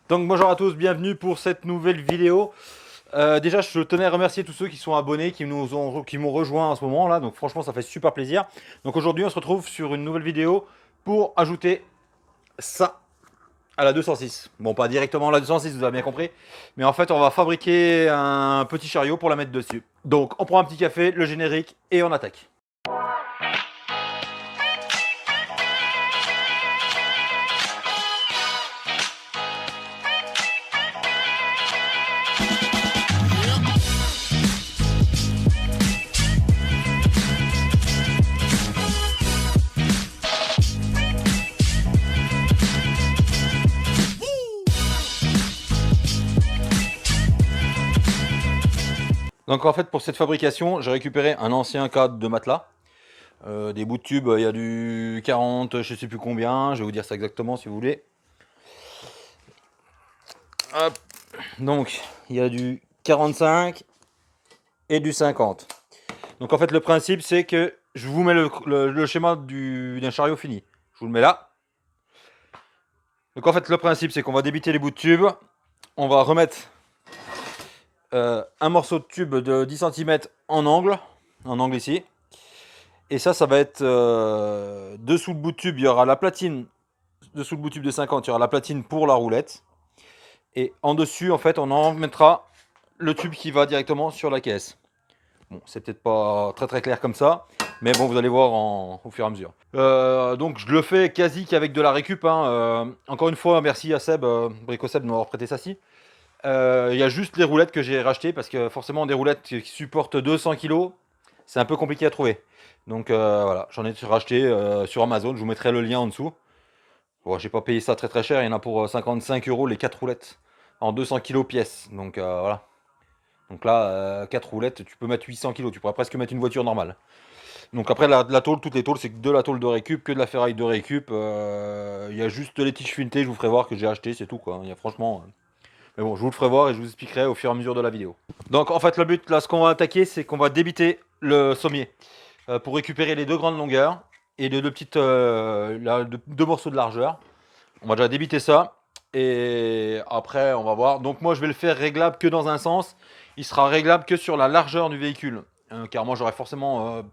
Donc bonjour à tous, bienvenue pour cette nouvelle vidéo. Déjà je tenais à remercier tous ceux qui sont abonnés, qui m'ont rejoint en ce moment là, donc franchement ça fait super plaisir. Donc aujourd'hui on se retrouve sur une nouvelle vidéo pour ajouter ça à la 206. Bon, pas directement à la 206, vous avez bien compris, mais en fait on va fabriquer un petit chariot pour la mettre dessus. Donc on prend un petit café, le générique et on attaque. Donc en fait pour cette fabrication j'ai récupéré un ancien cadre de matelas, des bouts de tubes, il y a du 40 je sais plus combien, je vais vous dire ça exactement si vous voulez. Hop. Donc il y a du 45 et du 50. Donc en fait le principe c'est que je vous mets le schéma d'un chariot fini, je vous le mets là. Donc en fait le principe c'est qu'on va débiter les bouts de tubes, on va remettre un morceau de tube de 10 cm en angle ici. Et ça va être dessous le bout de tube, il y aura la platine, dessous le bout de tube de 50, il y aura la platine pour la roulette. Et en dessus, en fait, on en mettra le tube qui va directement sur la caisse. Bon, c'est peut-être pas très clair comme ça, mais bon, vous allez voir au fur et à mesure. Donc je le fais quasi qu'avec de la récup. Encore une fois, merci à Seb, Brico Seb, de m'avoir prêté ça ci. Il y a juste les roulettes que j'ai rachetées parce que forcément des roulettes qui supportent 200 kg, c'est un peu compliqué à trouver. Donc voilà, j'en ai racheté sur Amazon, je vous mettrai le lien en dessous. Bon, j'ai pas payé ça très cher, il y en a pour 55 € les 4 roulettes en 200 kg pièce. Donc voilà. Donc là, 4 roulettes, tu peux mettre 800 kg, tu pourrais presque mettre une voiture normale. Donc après la tôle, toutes les tôles, c'est que de la tôle de récup, que de la ferraille de récup. Il y a juste les tiges filetées, je vous ferai voir que j'ai acheté, c'est tout quoi. Il y a franchement. Mais bon, je vous le ferai voir et je vous expliquerai au fur et à mesure de la vidéo. Donc en fait le but là, ce qu'on va attaquer, c'est qu'on va débiter le sommier pour récupérer les deux grandes longueurs et les deux petites, deux morceaux de largeur. On va déjà débiter ça et après on va voir. Donc moi je vais le faire réglable que dans un sens. Il sera réglable que sur la largeur du véhicule, car moi j'aurais forcément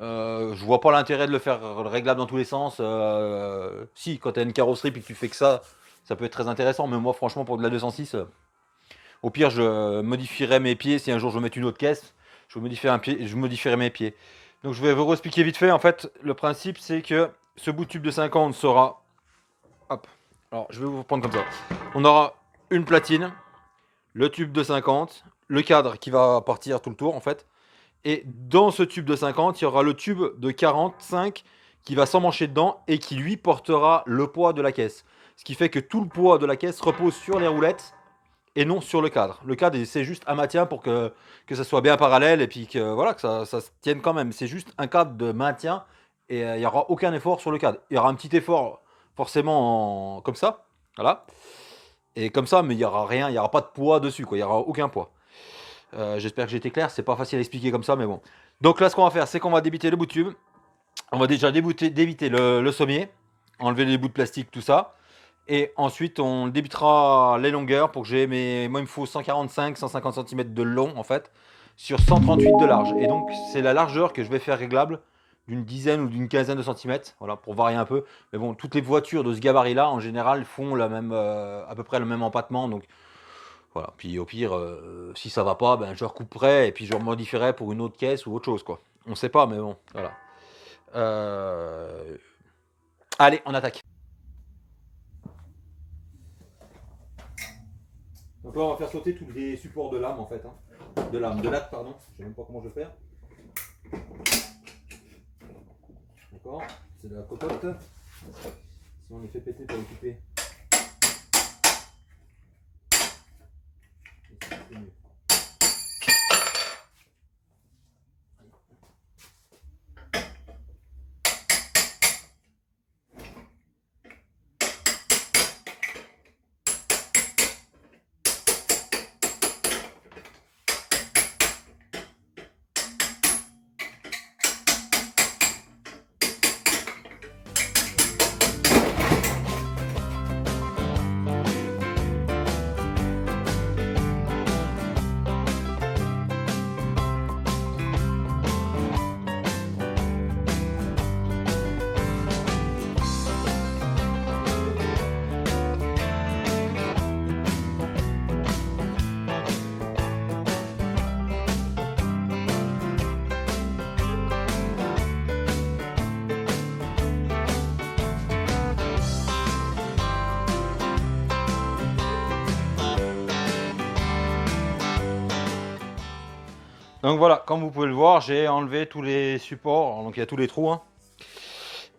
je vois pas l'intérêt de le faire réglable dans tous les sens. Si, quand tu as une carrosserie et que tu fais que ça peut être très intéressant. Mais moi, franchement, pour de la 206, au pire, je modifierai mes pieds. Si un jour je veux mettre une autre caisse, je modifierai mes pieds. Donc, je vais vous expliquer vite fait. En fait, le principe, c'est que ce bout de tube de 50 sera. Hop. Alors, je vais vous prendre comme ça. On aura une platine, le tube de 50, le cadre qui va partir tout le tour, en fait. Et dans ce tube de 50, il y aura le tube de 45 qui va s'emmancher dedans et qui lui portera le poids de la caisse. Ce qui fait que tout le poids de la caisse repose sur les roulettes et non sur le cadre. Le cadre, c'est juste un maintien pour que ça soit bien parallèle et puis que, voilà, que ça se tienne quand même. C'est juste un cadre de maintien et il n'y aura aucun effort sur le cadre. Il y aura un petit effort forcément comme ça, voilà. Et comme ça, mais il n'y aura rien, il n'y aura pas de poids dessus, quoi. Il n'y aura aucun poids. J'espère que j'ai été clair, c'est pas facile à expliquer comme ça, mais bon. Donc là, ce qu'on va faire, c'est qu'on va débiter le bout de tube. On va déjà débiter le sommier, enlever les bouts de plastique, tout ça. Et ensuite, on débitera les longueurs pour que j'ai mes. Moi, il me faut 145-150 cm de long, en fait, sur 138 de large. Et donc, c'est la largeur que je vais faire réglable d'une dizaine ou d'une quinzaine de centimètres, voilà, pour varier un peu. Mais bon, toutes les voitures de ce gabarit-là, en général, font la même, à peu près le même empattement. Donc, voilà, puis au pire, si ça va pas, ben, je recouperai et puis je modifierai pour une autre caisse ou autre chose, quoi. On sait pas, mais bon, voilà. Allez, on attaque. Donc là, on va faire sauter tous les supports de lame, en fait. De latte, pardon. Je sais même pas comment je vais faire. D'accord. C'est de la cocotte. Si on les fait péter pour les couper. C'est mieux. Donc voilà, comme vous pouvez le voir, j'ai enlevé tous les supports, donc il y a tous les trous. Hein.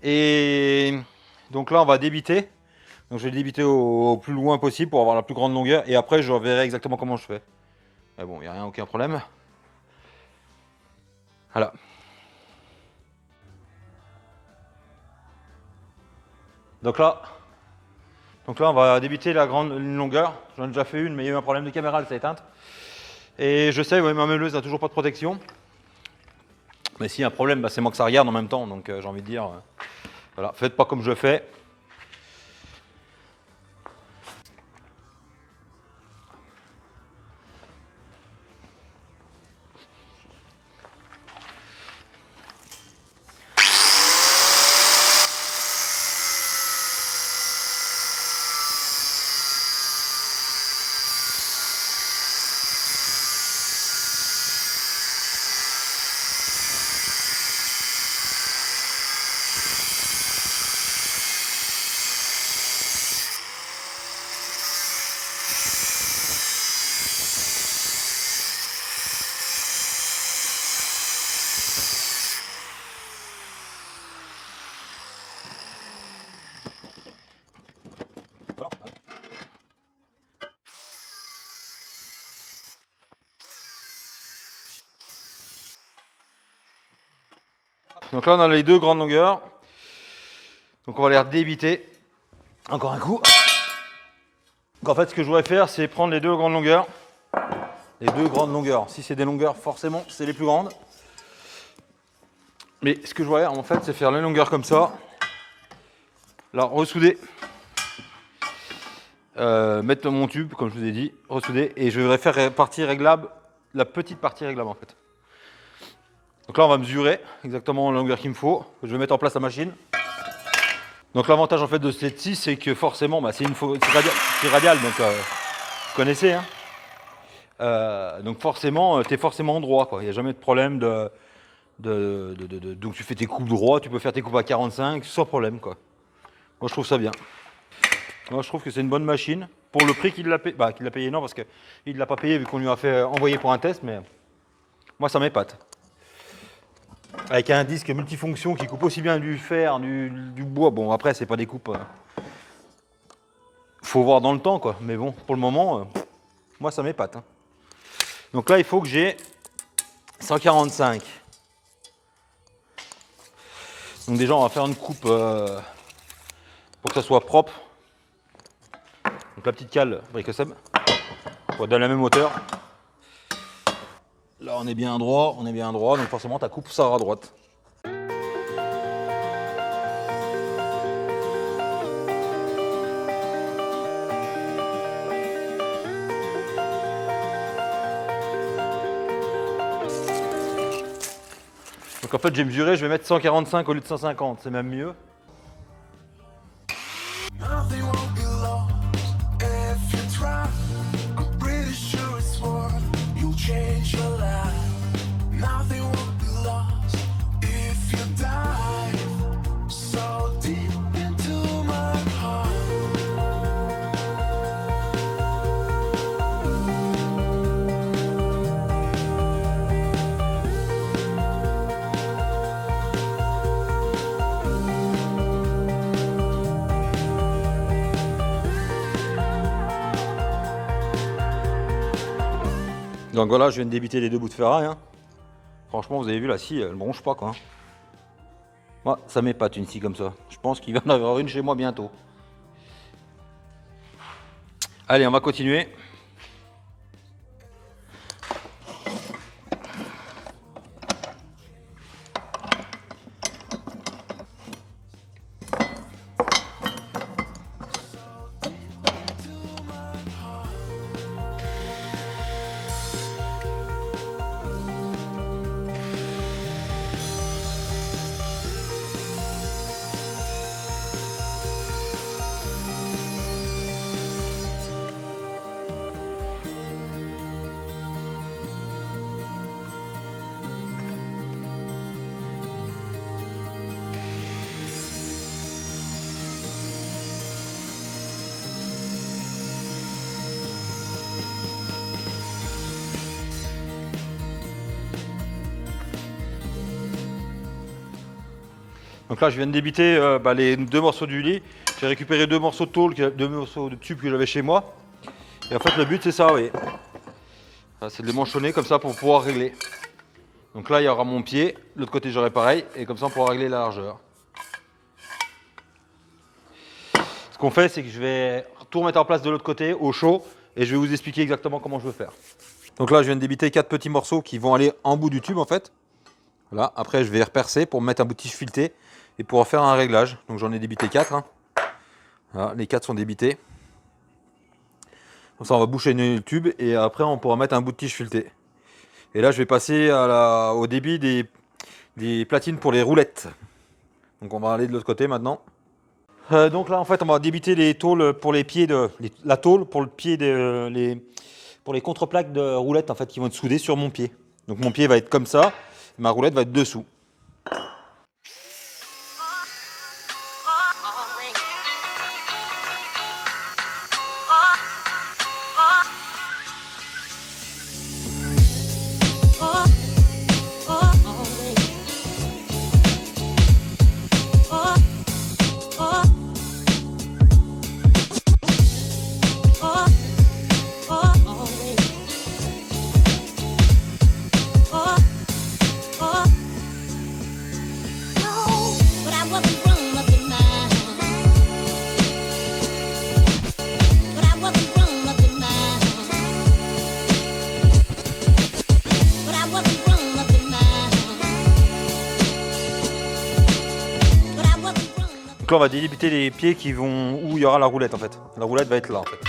Et donc là, on va débiter. Donc je vais débiter au plus loin possible pour avoir la plus grande longueur. Et après, je verrai exactement comment je fais. Mais bon, il n'y a rien, aucun problème. Voilà. Donc là, on va débiter la grande longueur. J'en ai déjà fait une, mais il y a eu un problème de caméra, elle s'est éteinte. Et je sais, ouais, ma meuleuse n'a toujours pas de protection. Mais s'il y a un problème, bah, c'est moi que ça regarde en même temps. Donc j'ai envie de dire, voilà, faites pas comme je fais. Donc là, on a les deux grandes longueurs. Donc on va les redébiter. Encore un coup. Donc en fait, ce que je voudrais faire, c'est prendre les deux grandes longueurs. Les deux grandes longueurs. Si c'est des longueurs, forcément, c'est les plus grandes. Mais ce que je voudrais, en fait, c'est faire les longueurs comme ça. Là, ressouder. Mettre mon tube, comme je vous ai dit, ressouder. Et je voudrais faire partie réglable, la petite partie réglable, en fait. Donc là, on va mesurer exactement la longueur qu'il me faut. Je vais mettre en place la machine. Donc l'avantage en fait de cette scie, c'est que forcément, bah, c'est radial, donc vous connaissez. Hein. Donc forcément, tu es forcément droit. Il n'y a jamais de problème donc tu fais tes coupes droit, tu peux faire tes coupes à 45 sans problème. Quoi. Moi je trouve ça bien. Moi je trouve que c'est une bonne machine. Pour le prix qu'il l'a payé, qu'il l'a payé non parce qu'il ne l'a pas payé vu qu'on lui a fait envoyer pour un test, mais moi ça m'épate. Avec un disque multifonction qui coupe aussi bien du fer, du bois. Bon, après, c'est pas des coupes. Faut voir dans le temps, quoi. Mais bon, pour le moment, moi, ça m'épate. Hein. Donc là, il faut que j'ai 145. Donc déjà, on va faire une coupe pour que ça soit propre. Donc la petite cale Brico-Seb pour être dans la même hauteur. Là, on est bien droit, donc forcément, ta coupe sera à droite. Donc en fait, j'ai mesuré, je vais mettre 145 au lieu de 150, c'est même mieux. Donc voilà, je viens de débiter les deux bouts de ferraille. Hein. Franchement, vous avez vu la scie, elle ne bronche pas quoi. Moi, ça m'épate une scie comme ça. Je pense qu'il va en avoir une chez moi bientôt. Allez, on va continuer. Donc là je viens de débiter les 2 morceaux du lit. J'ai récupéré 2 morceaux de tôle, 2 morceaux de tube que j'avais chez moi. Et en fait le but c'est ça, oui. C'est de les manchonner comme ça pour pouvoir régler. Donc là il y aura mon pied, de l'autre côté j'aurai pareil, et comme ça on pourra régler la largeur. Ce qu'on fait c'est que je vais tout remettre en place de l'autre côté, au chaud, et je vais vous expliquer exactement comment je veux faire. Donc là je viens de débiter 4 petits morceaux qui vont aller en bout du tube en fait. Voilà. Après je vais repercer pour mettre un bout de tige fileté et pour en faire un réglage. Donc j'en ai débité 4. Hein. Voilà, les 4 sont débités. Comme ça on va boucher le tube et après on pourra mettre un bout de tige fileté. Et là je vais passer au débit des platines pour les roulettes. Donc on va aller de l'autre côté maintenant. Donc là en fait on va débiter les tôles pour les pieds la tôle pour le pied pour les contreplaques de roulettes en fait qui vont être soudées sur mon pied. Donc mon pied va être comme ça, ma roulette va être dessous. Donc là on va débiter les pieds où il y aura la roulette en fait. La roulette va être là en fait.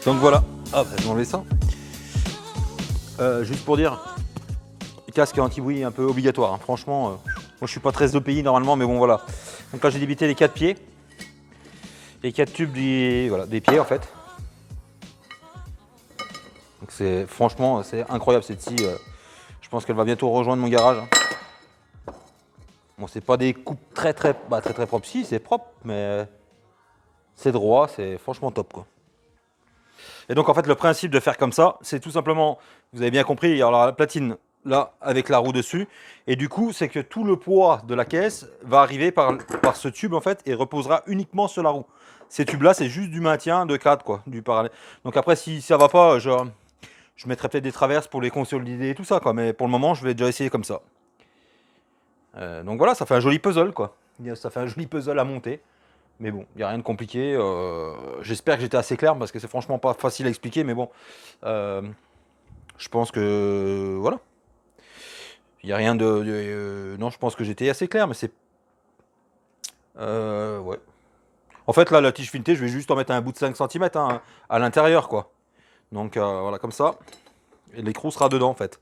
Donc voilà, hop, je vais enlever ça. Juste pour dire, casque anti-bruit un peu obligatoire. Hein. Franchement, moi je suis pas très EPI normalement, mais bon voilà. Donc là j'ai débité les 4 pieds, les 4 tubes des pieds en fait. Donc c'est franchement c'est incroyable cette scie. Je pense qu'elle va bientôt rejoindre mon garage. Hein. Bon, c'est pas des coupes très propres. Si, c'est propre, mais c'est droit, c'est franchement top quoi. Et donc en fait le principe de faire comme ça, c'est tout simplement, vous avez bien compris, il y aura la platine là avec la roue dessus, et du coup c'est que tout le poids de la caisse va arriver par ce tube en fait et reposera uniquement sur la roue. Ces tubes là c'est juste du maintien de cadre quoi, du parallèle. Donc après si ça va pas, je mettrai peut-être des traverses pour les consolider et tout ça quoi, mais pour le moment je vais déjà essayer comme ça. Donc voilà, ça fait un joli puzzle quoi, ça fait un joli puzzle à monter. Mais bon, il n'y a rien de compliqué. J'espère que j'étais assez clair parce que c'est franchement pas facile à expliquer. Mais bon, je pense que voilà. Il n'y a rien de. Non, je pense que j'étais assez clair, mais c'est. Ouais. En fait, là, la tige filetée, je vais juste en mettre un bout de 5 cm hein, à l'intérieur, quoi. Donc voilà, comme ça. Et l'écrou sera dedans, en fait.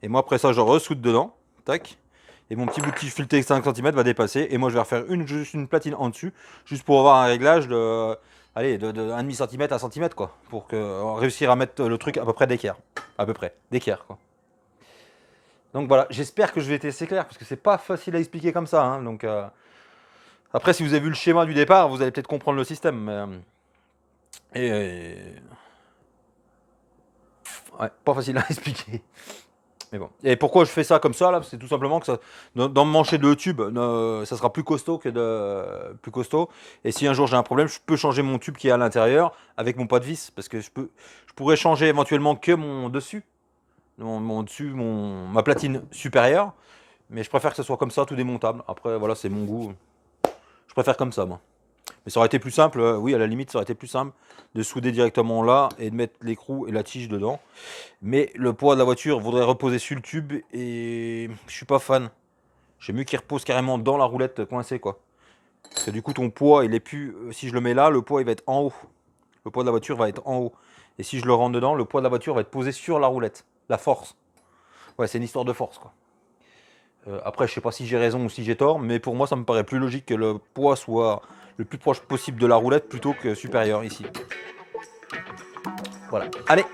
Et moi, après ça, je ressoude dedans. Tac. Et mon petit bout de tige filetée 5 cm va dépasser. Et moi je vais refaire juste une platine en dessus. Juste pour avoir un réglage de. Allez, de 1,5 cm à 1 cm quoi. Pour réussir à mettre le truc à peu près d'équerre. À peu près. D'équerre quoi. Donc voilà, j'espère que je vais être assez clair. Parce que c'est pas facile à expliquer comme ça. Hein, donc après, si vous avez vu le schéma du départ, vous allez peut-être comprendre le système. Mais, ouais, pas facile à expliquer. Mais bon. Et pourquoi je fais ça comme ça là? C'est tout simplement que ça, dans mon mancher de tube, ça sera plus costaud que de plus costaud. Et si un jour j'ai un problème, je peux changer mon tube qui est à l'intérieur avec mon pas de vis, parce que je pourrais changer éventuellement que mon dessus, mon dessus, ma platine supérieure. Mais je préfère que ce soit comme ça, tout démontable. Après, voilà, c'est mon goût. Je préfère comme ça, moi. Mais ça aurait été plus simple, oui, à la limite, ça aurait été plus simple de souder directement là et de mettre l'écrou et la tige dedans. Mais le poids de la voiture voudrait reposer sur le tube et je suis pas fan. J'aime mieux qu'il repose carrément dans la roulette coincée, quoi. Parce que du coup, ton poids, il est plus. Si je le mets là, le poids, il va être en haut. Le poids de la voiture va être en haut. Et si je le rentre dedans, le poids de la voiture va être posé sur la roulette. La force. Ouais, c'est une histoire de force, quoi. Après, je sais pas si j'ai raison ou si j'ai tort, mais pour moi, ça me paraît plus logique que le poids soit le plus proche possible de la roulette plutôt que supérieur ici. Voilà. Allez.